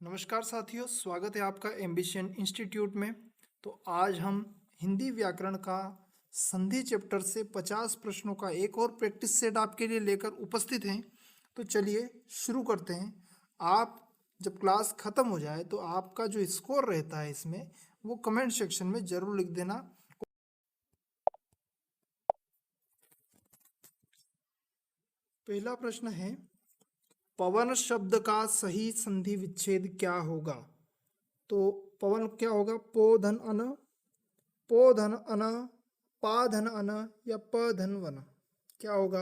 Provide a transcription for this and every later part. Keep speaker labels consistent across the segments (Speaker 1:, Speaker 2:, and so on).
Speaker 1: नमस्कार साथियों, स्वागत है आपका एम्बिशन इंस्टीट्यूट में। तो आज हम हिंदी व्याकरण का संधि चैप्टर से 50 प्रश्नों का एक और प्रैक्टिस सेट आपके लिए लेकर उपस्थित हैं। तो चलिए शुरू करते हैं। आप जब क्लास ख़त्म हो जाए तो आपका जो स्कोर रहता है इसमें वो कमेंट सेक्शन में ज़रूर लिख देना। पहला प्रश्न है, पवन शब्द का सही संधि विच्छेद क्या होगा? तो पवन क्या होगा? पो धन अन, पो धन अन, पा धन अन या प धन वन, क्या होगा?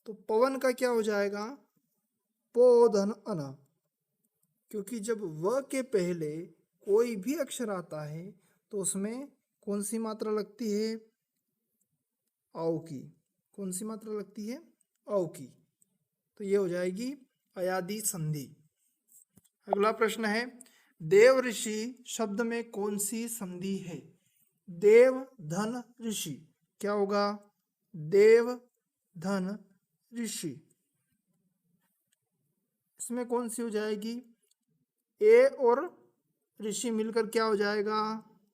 Speaker 1: तो पवन का क्या हो जाएगा? पो धन अन, क्योंकि जब व के पहले कोई भी अक्षर आता है तो उसमें कौन सी मात्रा लगती है? औ की। कौन सी मात्रा लगती है? औ की। तो ये हो जाएगी अयादि संधि। अगला प्रश्न है, देव ऋषि शब्द में कौन सी संधि है? देव धन ऋषि, क्या होगा? देव धन ऋषि, इसमें कौन सी हो जाएगी? ए और ऋषि मिलकर क्या हो जाएगा?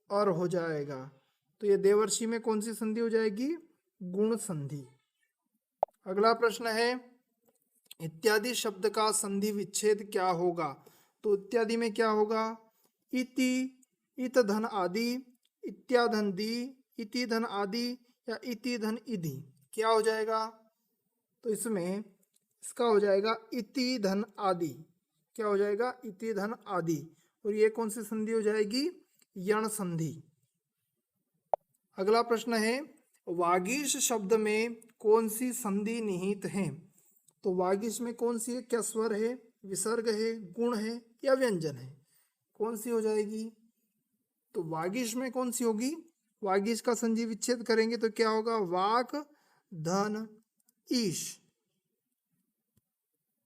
Speaker 1: और हो जाएगा। तो ये देवर्षि में कौन सी संधि हो जाएगी? गुण संधि। अगला प्रश्न है, इत्यादि शब्द का संधि विच्छेद क्या होगा? तो इत्यादि में क्या होगा? इति, इत धन आदि, इत्याधन दी, इति धन आदि या इति धन इधि, क्या हो जाएगा? तो इसमें इसका हो जाएगा इति धन आदि। क्या हो जाएगा? इति धन आदि। और ये कौन सी संधि हो जाएगी? यण संधि। अगला प्रश्न है, वागीश शब्द में कौन सी संधि निहित है? तो वागीश में कौन सी है? क्या स्वर है, विसर्ग है, गुण है या व्यंजन है? कौन सी हो जाएगी? तो वागीश में कौन सी होगी? वागीश का संधि विच्छेद करेंगे तो क्या होगा? वाक धन ईश।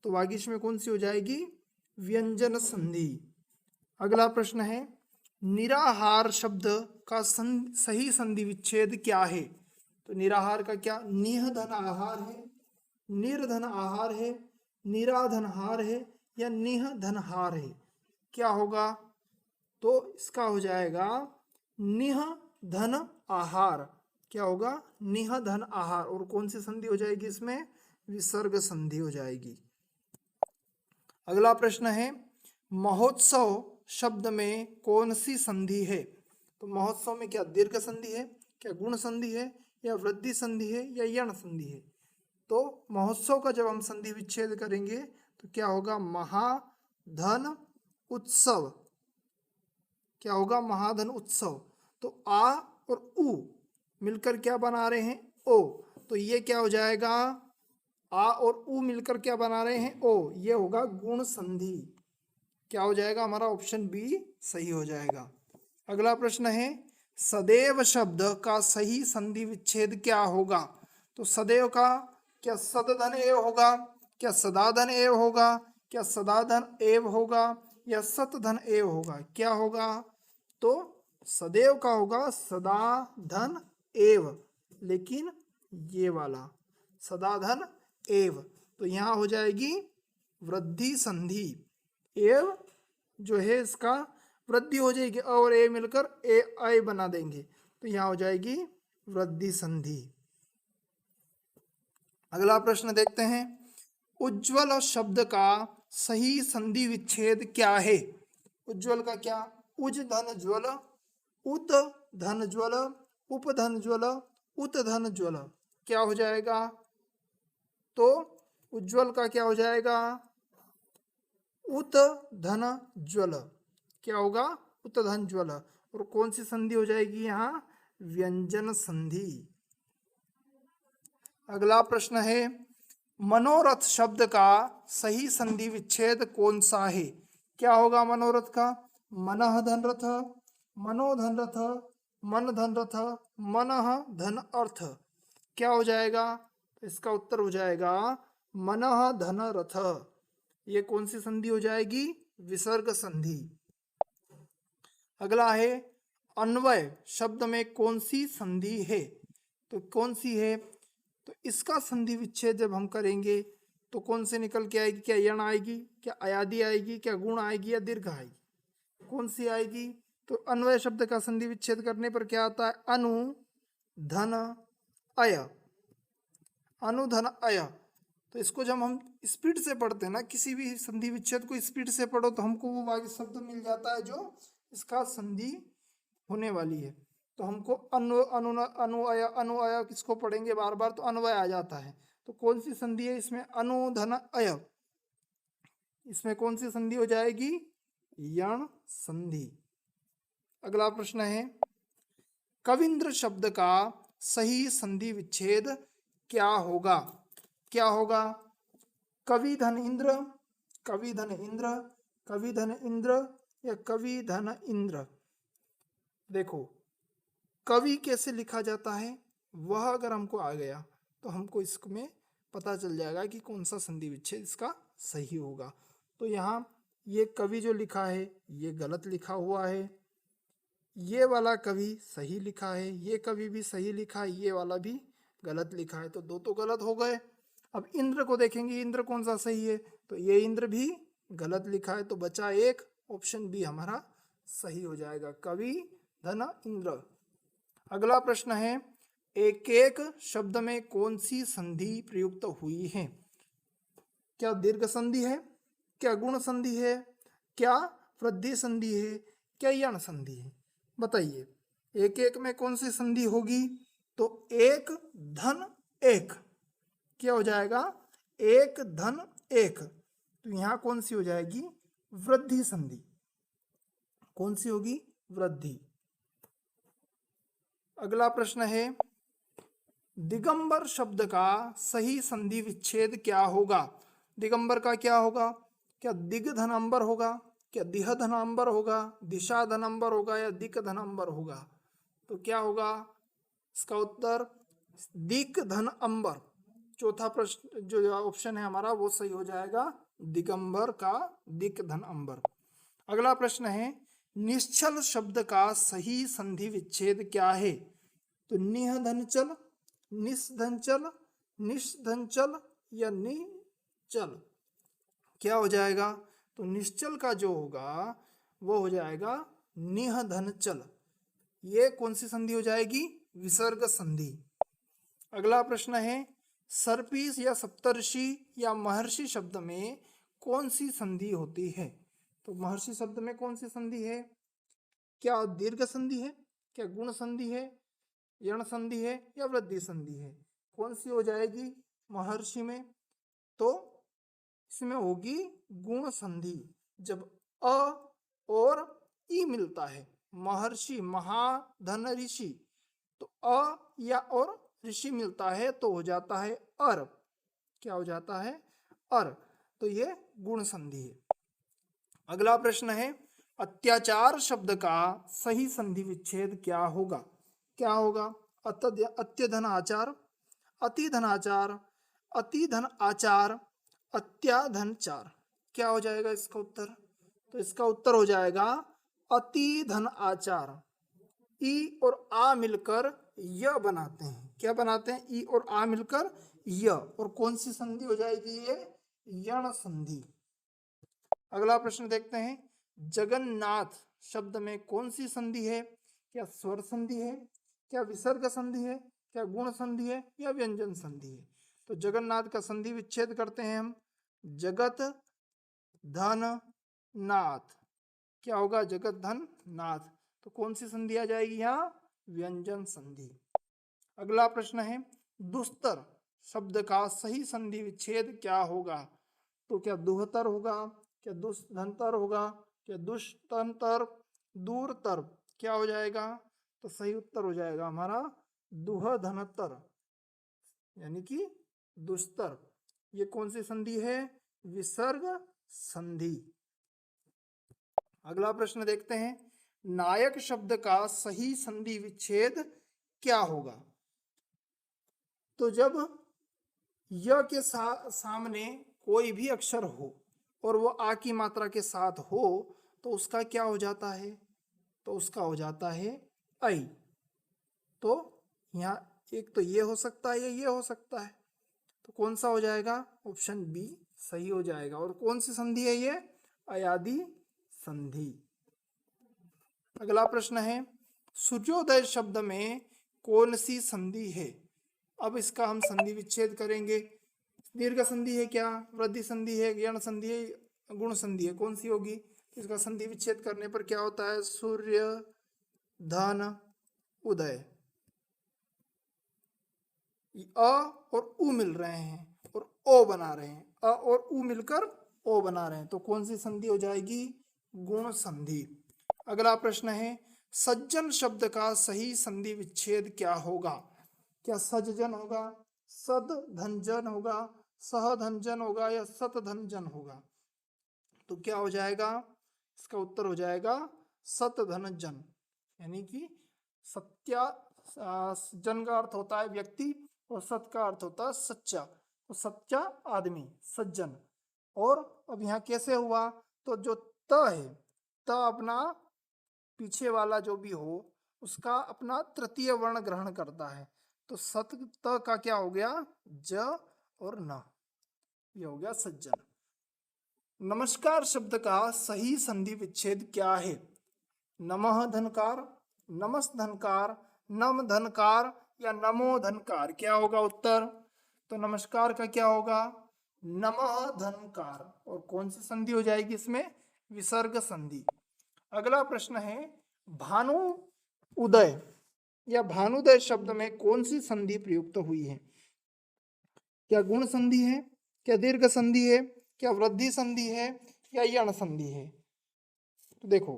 Speaker 1: तो वागीश में कौन सी हो जाएगी? व्यंजन संधि। अगला प्रश्न है, निराहार शब्द का सही संधि विच्छेद क्या है? तो निराहार का क्या? निह धन आहार है, निर्धन आहार है, निराधनहार है या निह धनहार है, क्या होगा? तो इसका हो जाएगा निह धन आहार। क्या होगा? निह धन आहार। और कौन सी संधि हो जाएगी इसमें? विसर्ग संधि हो जाएगी। अगला प्रश्न है, महोत्सव शब्द में कौन सी संधि है? तो महोत्सव में क्या दीर्घ संधि है, क्या गुण संधि है या वृद्धि संधि है या यण संधि है? तो महोत्सव का जब हम संधि विच्छेद करेंगे तो क्या होगा? महाधन उत्सव। क्या होगा? महाधन उत्सव। तो आ और उ मिलकर क्या बना रहे हैं? ओ। तो ये क्या हो जाएगा? आ और उ मिलकर क्या बना रहे हैं? ओ। ये होगा गुण संधि। क्या हो जाएगा? हमारा ऑप्शन बी सही हो जाएगा। अगला प्रश्न है, सदैव शब्द का सही संधि विच्छेद क्या होगा? तो सदैव का क्या सदधन एव होगा, क्या सदाधन एव होगा, क्या सदाधन एव होगा या सतधन एव होगा, क्या होगा? तो सदैव का होगा सदाधन एव, लेकिन ये वाला सदाधन एव। तो यहाँ हो जाएगी वृद्धि संधि। एव जो है इसका वृद्धि हो जाएगी और ए मिलकर ए आई बना देंगे तो यहाँ हो जाएगी वृद्धि संधि। अगला प्रश्न देखते हैं, उज्ज्वल शब्द का सही संधि विच्छेद क्या है? उज्ज्वल का क्या? उज धन ज्वल, उत धन ज्वल, उप धन ज्वल, उत धन ज्वल, क्या हो जाएगा? तो उज्ज्वल का क्या हो जाएगा? उत धन ज्वल। क्या होगा? उत धन ज्वल। और कौन सी संधि हो जाएगी यहाँ? व्यंजन संधि। अगला प्रश्न है, मनोरथ शब्द का सही संधि विच्छेद कौन सा है? क्या होगा मनोरथ का? मनः धन रथ, मनोधन रथ, मन धन रथ, मनः धन अर्थ, क्या हो जाएगा? इसका उत्तर हो जाएगा मनः धन रथ। ये कौन सी संधि हो जाएगी? विसर्ग संधि। अगला है, अन्वय शब्द में कौन सी संधि है? तो कौन सी है? तो इसका संधि विच्छेद जब हम करेंगे तो कौन से निकल के आएगी? क्या यण आएगी, क्या अयादि आएगी, क्या गुण आएगी, या दीर्घ आएगी? कौन सी आएगी? तो अन्वय शब्द का संधि विच्छेद करने पर क्या आता है? अनु धन अय, अनु धन अय। तो इसको जब हम स्पीड से पढ़ते हैं ना, किसी भी संधि विच्छेद को स्पीड से पढ़ो तो हमको वो वाक्य शब्द मिल जाता है जो इसका संधि होने वाली है। तो हमको अनु अनु अनुअय अनुअय किसको पढ़ेंगे बार बार, तो अन्वय आ जाता है। तो कौन सी संधि है इसमें? अनु धन अय। इसमें कौन सी संधि हो जाएगी? यण संधि। अगला प्रश्न है, कविंद्र शब्द का सही संधि विच्छेद क्या होगा? क्या होगा? कवि धन इंद्र, कवि धन इंद्र, कवि धन इंद्र, या कवि धन इंद्र। देखो कवि कैसे लिखा जाता है वह अगर हमको आ गया तो हमको इसमें पता चल जाएगा कि कौन सा संधि विच्छेद इसका सही होगा। तो यहाँ ये कवि जो लिखा है ये गलत लिखा हुआ है, ये वाला कवि सही लिखा है, ये कवि भी सही लिखा है, ये वाला भी गलत लिखा है। तो दो तो गलत हो गए। अब इंद्र को देखेंगे, इंद्र कौन सा सही है? तो ये इंद्र भी गलत लिखा है, तो बचा एक, ऑप्शन बी हमारा सही हो जाएगा, कवि धन इंद्र। अगला प्रश्न है, एक एक शब्द में कौन सी संधि प्रयुक्त हुई है? क्या दीर्घ संधि है, क्या गुण संधि है, क्या वृद्धि संधि है, क्या यण संधि है? बताइए एक एक में कौन सी संधि होगी? तो एक धन एक, क्या हो जाएगा? एक धन एक। तो यहां कौन सी हो जाएगी? वृद्धि संधि। कौन सी होगी? वृद्धि। अगला प्रश्न है, दिगंबर शब्द का सही संधि विच्छेद क्या होगा? दिगंबर का क्या होगा? क्या दिग धनांबर होगा, क्या दिह धनांबर होगा, दिशा धनांबर होगा, या दिक धनांबर होगा? तो क्या होगा इसका उत्तर? दिक धन अंबर। चौथा प्रश्न जो ऑप्शन है हमारा वो सही हो जाएगा, दिगंबर का दिक धन अंबर। अगला प्रश्न है, निश्चल शब्द का सही संधि विच्छेद क्या है? तो निह धनचल, निस धनचल, निश धनचल, या निचल? क्या हो जाएगा? तो निश्चल का जो होगा वो हो जाएगा निह धनचल। ये कौन सी संधि हो जाएगी? विसर्ग संधि। अगला प्रश्न है, सर्पीस या सप्तर्षि या महर्षि शब्द में कौन सी संधि होती है? तो महर्षि शब्द में कौन सी संधि है? क्या दीर्घ संधि है, क्या गुण संधि है, यण संधि है, या वृद्धि संधि है? कौन सी हो जाएगी महर्षि में? तो इसमें होगी गुण संधि। जब अ और ई मिलता है, महर्षि महाधन ऋषि, तो अ या और ऋषि मिलता है तो हो जाता है अर। क्या हो जाता है? अर। तो ये गुण संधि है। अगला प्रश्न है, अत्याचार शब्द का सही संधि विच्छेद क्या होगा? क्या होगा? अत्यधन आचार, अति धन आचार, अति धन आचार, अत्याधन चार। क्या हो जाएगा इसका उत्तर? तो इसका उत्तर हो जाएगा अति धन आचार। ई और आ मिलकर य बनाते हैं। क्या बनाते हैं? ई और आ मिलकर य। और कौन सी संधि हो जाएगी ये? यण संधि। अगला प्रश्न देखते हैं, जगन्नाथ शब्द में कौन सी संधि है? क्या स्वर संधि है, क्या विसर्ग संधि है, क्या गुण संधि है, या व्यंजन संधि है? तो जगन्नाथ का संधि विच्छेद करते हैं हम, जगत धन नाथ। क्या होगा? जगत धन नाथ। तो कौन सी संधि आ जाएगी यहाँ? व्यंजन संधि। अगला प्रश्न है, दुस्तर शब्द का सही संधि विच्छेद क्या होगा? तो क्या दुहतर होगा, क्या दुष्धंतर होगा, क्या दुष्टंतर, दूरतर? क्या हो जाएगा? तो सही उत्तर हो जाएगा हमारा दुह धनतर, यानी कि दुस्तर। ये कौन सी संधि है? विसर्ग संधि। अगला प्रश्न देखते हैं, नायक शब्द का सही संधि विच्छेद क्या होगा? तो जब य के सामने कोई भी अक्षर हो और वो आ की मात्रा के साथ हो तो उसका क्या हो जाता है? तो उसका हो जाता है ऐ। तो यहाँ एक तो ये हो सकता है या ये हो सकता है। तो कौन सा हो जाएगा? ऑप्शन बी सही हो जाएगा। और कौन सी संधि है ये? अयादी संधि। अगला प्रश्न है, सूर्योदय शब्द में कौन सी संधि है? अब इसका हम संधि विच्छेद करेंगे। दीर्घ संधि है क्या, वृद्धि संधि है, यण संधि है, गुण संधि है, कौन सी होगी? तो इसका संधि विच्छेद करने पर क्या होता है? सूर्य धन उदय। अ और उ मिल रहे हैं और ओ बना रहे हैं, अ और उ मिलकर ओ बना रहे हैं, तो कौन सी संधि हो जाएगी? गुण संधि। अगला प्रश्न है, सज्जन शब्द का सही संधि विच्छेद क्या होगा? क्या सज्जन होगा, सद धनजन होगा, सह धनजन होगा, या सत धनजन होगा? तो क्या हो जाएगा? इसका उत्तर हो जाएगा सत धनजन। यानी कि सत्या जन का अर्थ होता है व्यक्ति और सत का अर्थ होता है सच्चा, तो सच्चा आदमी सज्जन। और अब यहाँ कैसे हुआ? तो जो त है, त अपना पीछे वाला जो भी हो उसका अपना तृतीय वर्ण ग्रहण करता है, तो सत त का क्या हो गया? ज और न, ये हो गया सज्जन। नमस्कार शब्द का सही संधि विच्छेद क्या है? नमः धनकार, नमस धनकार, नम धनकार, या नमो धनकार? क्या होगा उत्तर? तो नमस्कार का क्या होगा? नमः धनकार। और कौन सी संधि हो जाएगी इसमें? विसर्ग संधि। अगला प्रश्न है, भानु उदय या भानुदय शब्द में कौन सी संधि प्रयुक्त हुई है? क्या गुण संधि है, क्या दीर्घ संधि है, क्या वृद्धि संधि है, या यण संधि है? तो देखो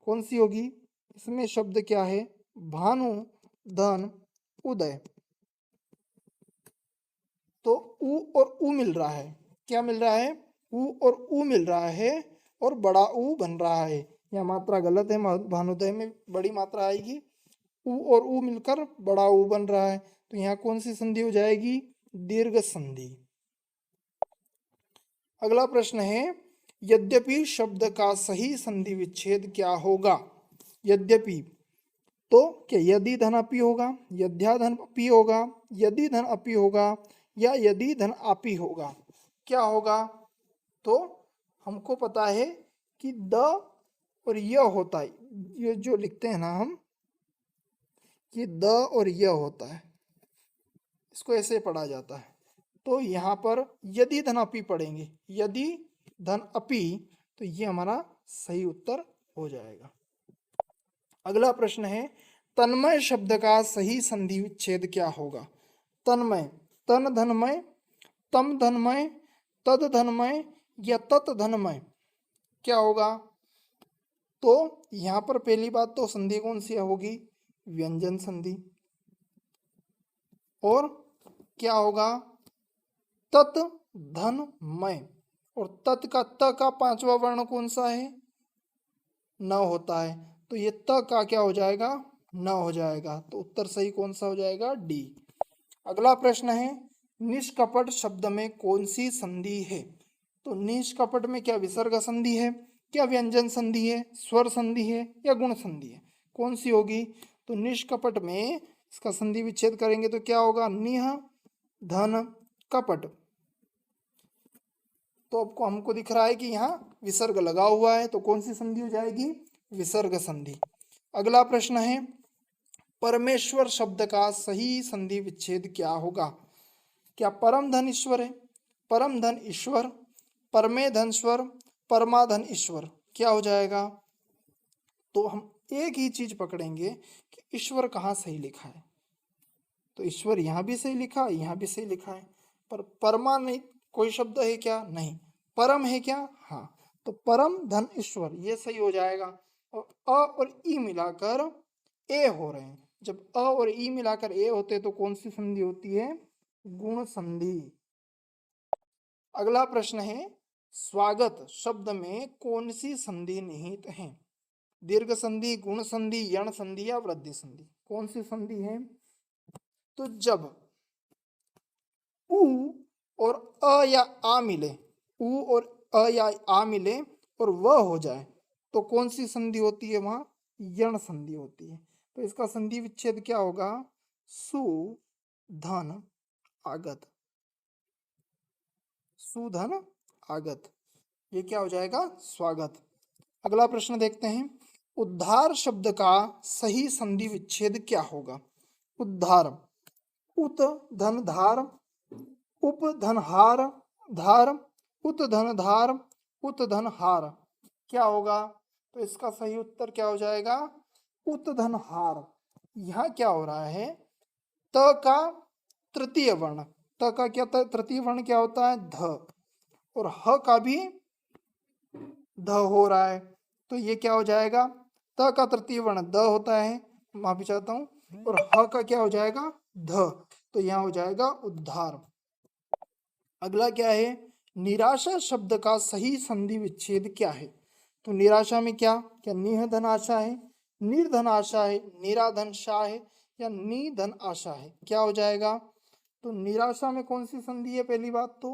Speaker 1: कौन सी होगी इसमें? शब्द क्या है? भानु धन उदय, तो उ और उ मिल रहा है। क्या मिल रहा है? उ और उ मिल रहा है और बड़ा उ बन रहा है। यह मात्रा गलत है, भानुदय में बड़ी मात्रा आएगी। उ और उ मिलकर बड़ा उ बन रहा है, तो यहाँ कौन सी संधि हो जाएगी? दीर्घ संधि। अगला प्रश्न है, यद्यपि शब्द का सही संधि विच्छेद क्या होगा? यद्यपि, तो क्या यदि धन अपि होगा, यद्या धन अपि होगा, यदि धन अपि होगा, या यदि धन आपी होगा? क्या होगा? तो हमको पता है कि द और य होता है, ये जो लिखते हैं ना हम, ये द और य होता है, इसको ऐसे पढ़ा जाता है। तो यहाँ पर यदि धन अपि पढ़ेंगे, यदि धन अपि, तो ये हमारा सही उत्तर हो जाएगा। अगला प्रश्न है, तन्मय शब्द का सही संधि विच्छेद क्या होगा? तन्मय, तन धनमय, तम धनमय, तद धनमय, या तत् धनमय? क्या होगा? तो यहाँ पर पहली बात तो संधि कौन सी होगी? व्यंजन संधि। और क्या होगा? तत् धनमय। और तत् का त का पांचवा वर्ण कौन सा है? न होता है, तो ये त का क्या हो जाएगा? न हो जाएगा। तो उत्तर सही कौन सा हो जाएगा? डी। अगला प्रश्न है, निष्कपट शब्द में कौन सी संधि है? तो निष्कपट में क्या विसर्ग संधि है, क्या व्यंजन संधि है, स्वर संधि है, या गुण संधि है? कौन सी होगी? तो निष्कपट में इसका संधि विच्छेद करेंगे तो क्या होगा? निह धन कपट। तो आपको हमको दिख रहा है कि यहाँ विसर्ग लगा हुआ है, तो कौन सी संधि हो जाएगी? विसर्ग संधि। अगला प्रश्न है, परमेश्वर शब्द का सही संधि विच्छेद क्या होगा? क्या परम धन ईश्वर है, परम धन ईश्वर, परमे धन स्वर, परमा धन ईश्वर? क्या हो जाएगा? तो हम एक ही चीज पकड़ेंगे कि ईश्वर कहाँ सही लिखा है। तो ईश्वर यहाँ भी सही लिखा है, यहाँ भी सही लिखा है, पर परमा नहीं कोई शब्द है क्या? नहीं। परम है क्या? हाँ। तो परम धन ईश्वर ये सही हो जाएगा। और अ और ई मिलाकर ए हो रहे हैं, जब अ और ई मिलाकर ए होते हैं तो कौन सी संधि होती है? गुण संधि। अगला प्रश्न है, स्वागत शब्द में कौन सी संधि निहित है? दीर्घ संधि, गुण संधि, यण संधि, या वृद्धि संधि? कौन सी संधि है? तो जब उ और अ या आ मिले, उ और अ या आ मिले और वह हो जाए, तो कौन सी संधि होती है? वहां यण संधि होती है। तो इसका संधि विच्छेद क्या होगा? सु धन आगत। सुधन आगत, ये क्या हो जाएगा? स्वागत। अगला प्रश्न देखते हैं, उद्धार शब्द का सही संधि विच्छेद क्या होगा? उद्धार, उत धन धार, उप धन हार, धार, उत धन धार, उत धन हार, क्या होगा? तो इसका सही उत्तर क्या हो जाएगा? उत धन हार। यहाँ क्या हो रहा है, त का तृतीय वर्ण, त का क्या तृतीय वर्ण क्या होता है? ध, और ह का भी ध हो रहा है, तो ये क्या हो जाएगा? त का तृतीय वर्ण द होता है, माफी चाहता हूं, और ह का क्या हो जाएगा? ध, तो यहाँ हो जाएगा उद्धार। अगला क्या है, निराशा शब्द का सही संधि विच्छेद क्या है? तो निराशा में क्या क्या निह धन आशा है, निर्धन आशा है, निराधन शाह है, या निधन आशा है, क्या हो जाएगा? तो निराशा में कौन सी संधि है? पहली बात तो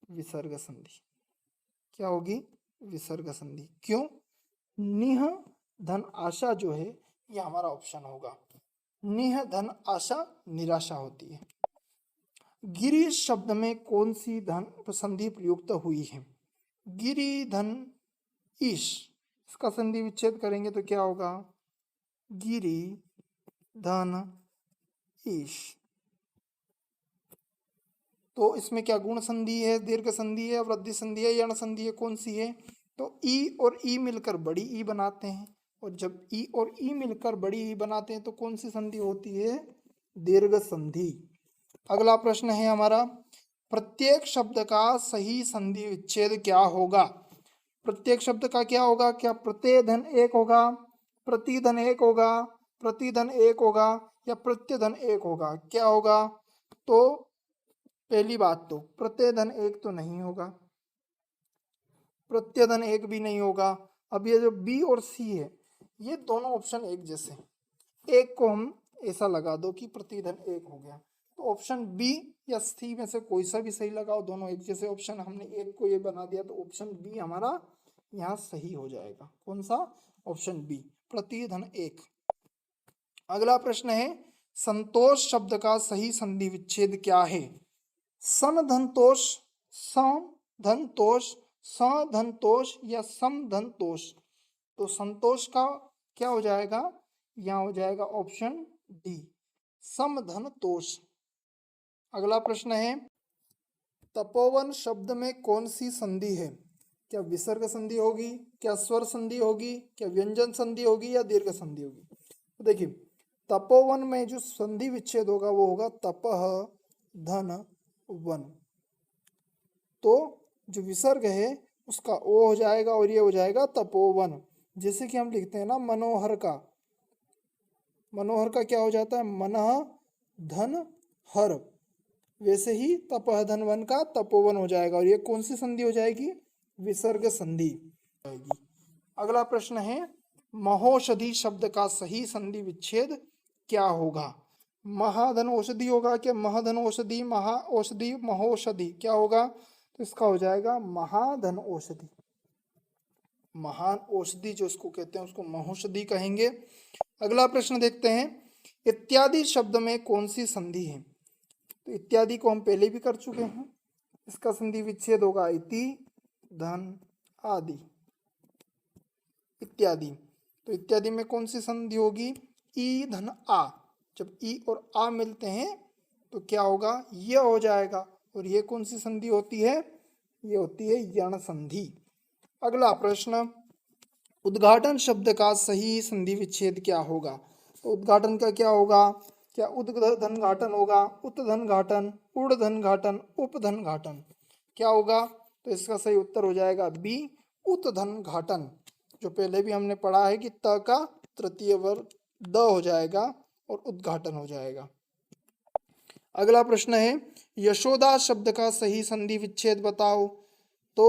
Speaker 1: विसर्ग संधि, क्या होगी? विसर्ग संधि। क्यों? निह धन आशा जो है ये हमारा ऑप्शन होगा, निह धन आशा निराशा होती है। गिरी शब्द में कौन सी धन संधि प्रयुक्त हुई है? गिरी धन ईश, इसका संधि विच्छेद करेंगे तो क्या होगा? गिरी धन ईश। तो इसमें क्या गुण संधि है, दीर्घ संधि है, वृद्धि संधि है, यण संधि है, कौन सी है? तो ई और ई मिलकर बड़ी ई बनाते हैं, और जब ई और ई मिलकर बड़ी ई बनाते हैं तो कौन सी संधि होती है? दीर्घ संधि। अगला प्रश्न है हमारा, प्रत्येक शब्द का सही संधि विच्छेद क्या होगा? प्रत्येक शब्द का क्या होगा? क्या प्रत्यय धन एक होगा, प्रतिधन एक होगा, प्रतिधन एक होगा, या प्रत्यधन एक होगा, क्या होगा? तो पहली बात तो प्रत्यधन एक तो नहीं होगा, प्रत्यधन एक भी नहीं होगा। अब ये जो बी और सी है ये दोनों ऑप्शन एक जैसे हैं, एक को हम ऐसा लगा दो कि प्रतिधन एक हो गया, तो ऑप्शन बी या सी में से कोई सा भी सही लगाओ, दोनों एक जैसे ऑप्शन, हमने एक को ये बना दिया तो ऑप्शन बी हमारा यहाँ सही हो जाएगा। कौन सा? ऑप्शन बी, प्रतिधन एक। अगला प्रश्न है, संतोष शब्द का सही संधि विच्छेद क्या है? सन धनतोष, सम धनतोष, स धनतोष, या सम धनतोष। तो संतोष का क्या हो जाएगा? यहाँ हो जाएगा ऑप्शन डी, समधनतोष। अगला प्रश्न है, तपोवन शब्द में कौन सी संधि है? क्या विसर्ग संधि होगी, क्या स्वर संधि होगी, क्या व्यंजन संधि होगी, या दीर्घ संधि होगी? तो देखिए, तपोवन में जो संधि विच्छेद होगा वो होगा तपह धन वन, तो जो विसर्ग है उसका ओ हो जाएगा और ये हो जाएगा तपोवन। जैसे कि हम लिखते हैं ना मनोहर का, मनोहर का क्या हो जाता है? मनः धन हर, वैसे ही तपह धन वन का तपोवन हो जाएगा, और ये कौन सी संधि हो जाएगी? विसर्ग संधि जाएगी। अगला प्रश्न है, महौषधि शब्द का सही संधि विच्छेद क्या होगा? महाधन औषधि होगा, क्या महधन औषधि, महा औषधि, महौषधि, क्या होगा? तो इसका हो जाएगा महाधन औषधि, महान औषधि जो इसको कहते हैं उसको महौषधि कहेंगे। अगला प्रश्न देखते हैं, इत्यादि शब्द में कौन सी संधि है? तो इत्यादि को हम पहले भी कर चुके हैं, इसका संधि विच्छेद होगा इति धन आदि, इत्यादि। तो इत्यादि में कौन सी संधि होगी? ई धन आ, जब ई और आ मिलते हैं तो क्या होगा? यह हो जाएगा, और ये कौन सी संधि होती है? ये होती है यण संधि। अगला प्रश्न, उद्घाटन शब्द का सही संधि विच्छेद क्या होगा? तो उद्घाटन का क्या होगा? क्या उद्घन घाटन होगा, उत्धन घाटन, उड़धन घाटन, उपधन घाटन, क्या होगा? तो इसका सही उत्तर हो जाएगा बी, उत्धन घाटन, जो पहले भी हमने पढ़ा है कि त का तृतीय वर्ग द हो जाएगा और उद्घाटन हो जाएगा। अगला प्रश्न है, यशोदा शब्द का सही संधि विच्छेद बताओ। तो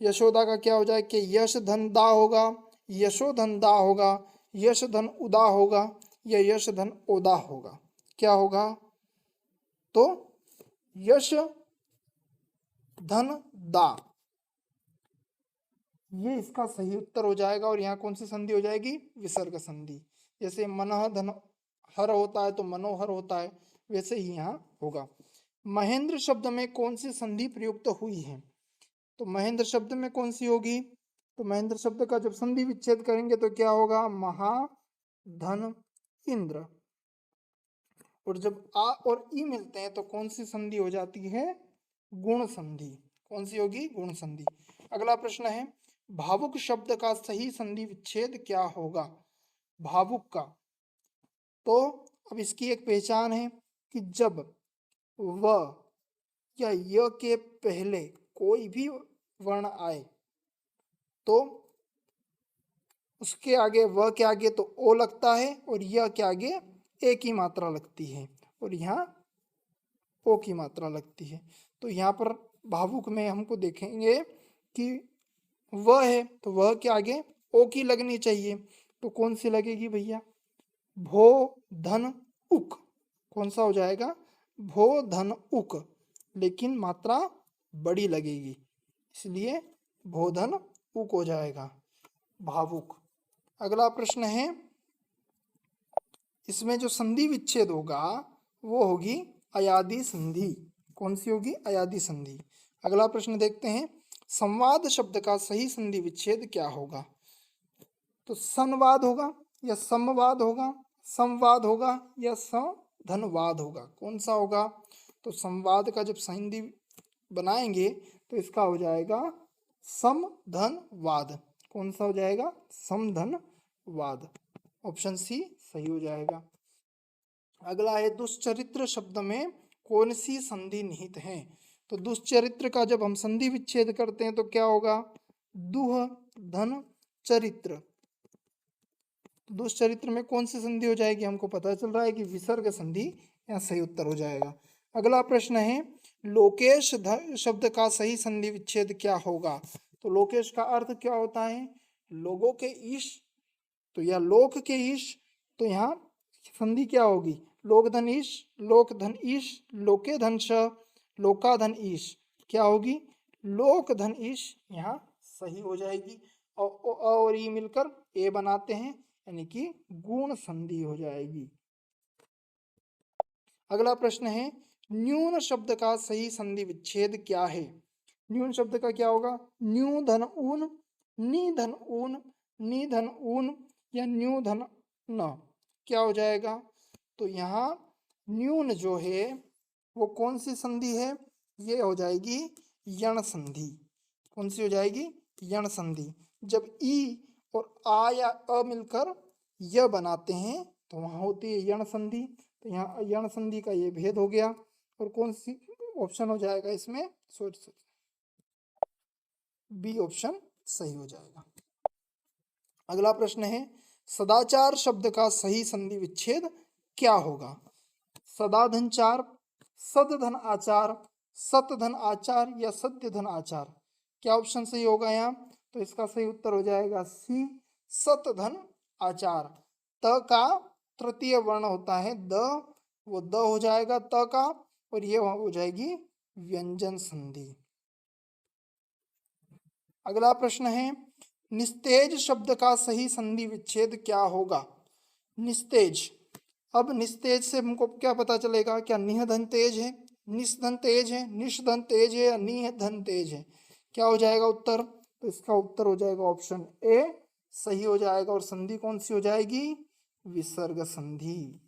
Speaker 1: यशोदा का क्या हो जाए? कि यश धन दा होगा, यशोधन दा होगा, यश धन उदा होगा, या यश धन ओदा होगा, क्या होगा? तो यश धन दा, ये इसका सही उत्तर हो जाएगा, और यहाँ कौन सी संधि हो जाएगी? विसर्ग संधि। जैसे मनः धन हर होता है तो मनोहर होता है, वैसे ही यहाँ होगा। महेंद्र शब्द में कौन सी संधि प्रयुक्त हुई है? तो महेंद्र शब्द में कौन सी होगी? तो महेंद्र शब्द का जब संधि विच्छेद करेंगे तो क्या होगा? महा धन इंद्र। और जब आ और ई मिलते हैं तो कौन सी संधि हो जाती है? गुण संधि। कौन सी होगी? गुण संधि। अगला प्रश्न है, भावुक शब्द का सही संधि विच्छेद क्या होगा? भावुक का, तो अब इसकी एक पहचान है कि जब व या य के पहले कोई भी वर्ण आए तो उसके आगे, व के आगे तो ओ लगता है और य के आगे ए की मात्रा लगती है और यहाँ ओ की मात्रा लगती है। तो यहाँ पर भावुक में हमको देखेंगे कि व है तो वह के आगे ओ की लगनी चाहिए, तो कौन सी लगेगी भैया? भो धन उक। कौन सा हो जाएगा? भो धन उक, लेकिन मात्रा बड़ी लगेगी, इसलिए भोधन उक हो जाएगा भावुक। अगला प्रश्न है, इसमें जो संधि विच्छेद होगा वो होगी अयादि संधि। कौन सी होगी? अयादि संधि। अगला प्रश्न देखते हैं, संवाद शब्द का सही संधि विच्छेद क्या होगा? तो संवाद होगा या समवाद होगा, संवाद होगा या धनवाद होगा? कौन सा होगा? तो संवाद का जब संधि बनाएंगे तो इसका हो जाएगा समधनवाद। कौन सा हो जाएगा? समधनवाद। ऑप्शन सी सही हो जाएगा। अगला है, दुष्चरित्र शब्द में कौन सी संधि निहित है? तो दुष्चरित्र का जब हम संधि विच्छेद करते हैं तो क्या होगा? दुह धन चरित्र। तो दुष्चरित्र में कौन सी संधि हो जाएगी? हमको पता चल रहा है कि विसर्ग संधि यहाँ सही उत्तर हो जाएगा। अगला प्रश्न है, लोकेश शब्द का सही संधि विच्छेद क्या होगा? तो लोकेश का अर्थ क्या होता है? लोगों के ईश, तो या लोक के ईश, तो यहाँ संधि क्या होगी? लोक धन ईश, लोक धन ईश, लोके धन श, लोका धन ईश। क्या होगी? लोक धन ईश यहाँ सही हो जाएगी। और ई मिलकर ए बनाते हैं, यानी कि गुण संधि हो जाएगी। अगला प्रश्न है, न्यून शब्द का सही संधि विच्छेद क्या है? न्यून शब्द का क्या होगा? न्यू धन ऊन, नी धन ऊन, नी धन ऊन या न्यू धन न। क्या हो जाएगा? तो यहाँ न्यून जो है वो कौन सी संधि है? ये हो जाएगी यण संधि। कौन सी हो जाएगी? यण संधि। जब ई और आ या अ मिलकर य बनाते हैं तो वहां होती है यण संधि। तो यहाँ यण संधि का ये भेद हो गया। और कौन सी ऑप्शन हो जाएगा इसमें? सोच बी ऑप्शन सही हो जाएगा। अगला प्रश्न है, सदाचार शब्द का सही संधि विच्छेद क्या होगा? सदा धन चार, सद धन आचार, सत धन आचार या सत्य धन आचार? क्या ऑप्शन सही होगा यहाँ? तो इसका सही उत्तर हो जाएगा सी, सत धन आचार। त का तृतीय वर्ण होता है द, वो द हो जाएगा त का, और ये हो जाएगी व्यंजन संधि। अगला प्रश्न है, निस्तेज शब्द का सही संधि विच्छेद क्या होगा? निस्तेज। अब निस्तेज से हमको क्या पता चलेगा? क्या निह धन तेज है, निस धन तेज है, निश धन तेज है या निह धन तेज है? क्या हो जाएगा उत्तर? तो इसका उत्तर हो जाएगा ऑप्शन ए सही हो जाएगा। और संधि कौन सी हो जाएगी? विसर्ग संधि।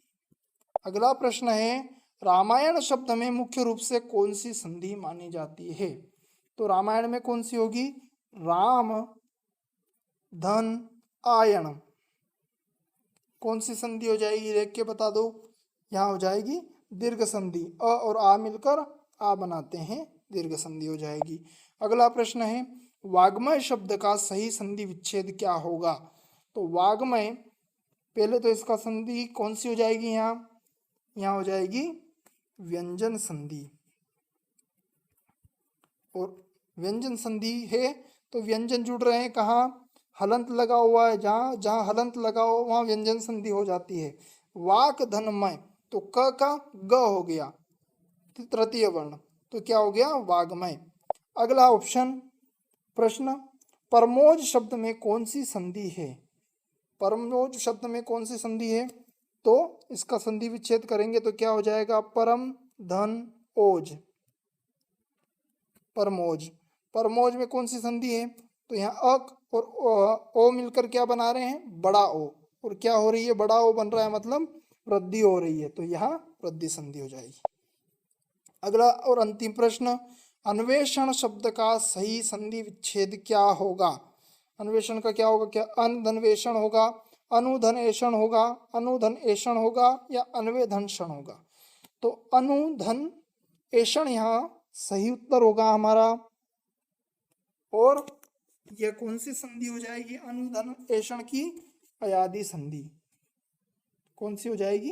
Speaker 1: अगला प्रश्न है, रामायण शब्द में मुख्य रूप से कौन सी संधि मानी जाती है? तो रामायण में कौन सी होगी? राम धन आयण। कौन सी संधि हो जाएगी? देख के बता दो। यहाँ हो जाएगी दीर्घ संधि। अ और आ मिलकर आ बनाते हैं, दीर्घ संधि हो जाएगी। अगला प्रश्न है, वाग्मय शब्द का सही संधि विच्छेद क्या होगा? तो वाग्मय, पहले तो इसका संधि कौन सी हो जाएगी? यहाँ हो जाएगी व्यंजन संधि। और व्यंजन संधि है तो व्यंजन जुड़ रहे हैं कहाँ? हलंत लगा हुआ है, जहाँ जहाँ हलंत लगा हो वहाँ व्यंजन संधि हो जाती है। वाक धनमय, तो क का ग हो गया तृतीय वर्ण, तो क्या हो गया? वाग्मय। अगला ऑप्शन प्रश्न, परमोज शब्द में कौन सी संधि है? परमोज शब्द में कौन सी संधि है? तो इसका संधि विच्छेद करेंगे तो क्या हो जाएगा? परम धन ओज, परमोज। परमोज में कौन सी संधि है? तो यहाँ अक और ओ मिलकर क्या बना रहे हैं? बड़ा ओ। और क्या हो रही है? बड़ा ओ बन रहा है, मतलब वृद्धि हो रही है, तो यहाँ वृद्धि संधि हो जाएगी। अगला और अंतिम प्रश्न, अन्वेषण शब्द का सही संधि विच्छेद क्या होगा? अन्वेषण का क्या होगा? क्या अनधन्वेषण होगा, अनुधनेषण होगा, अनुधनएषण होगा, या अन्वेधनषण होगा? तो अनुधनएषण यहाँ सही उत्तर होगा हमारा। और यह कौन सी संधि हो जाएगी अनुधनएषण की? अयादी संधि। कौन सी हो जाएगी?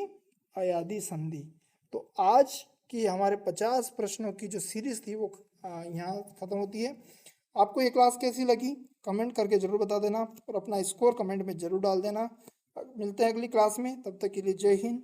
Speaker 1: अयादी संधि। तो आज की हमारे 50 प्रश्नों की जो सीरीज थी वो यहाँ खत्म होती है। आपको ये क्लास कैसी लगी कमेंट करके जरूर बता देना और अपना स्कोर कमेंट में जरूर डाल देना। मिलते हैं अगली क्लास में, तब तक के लिए जय हिंद।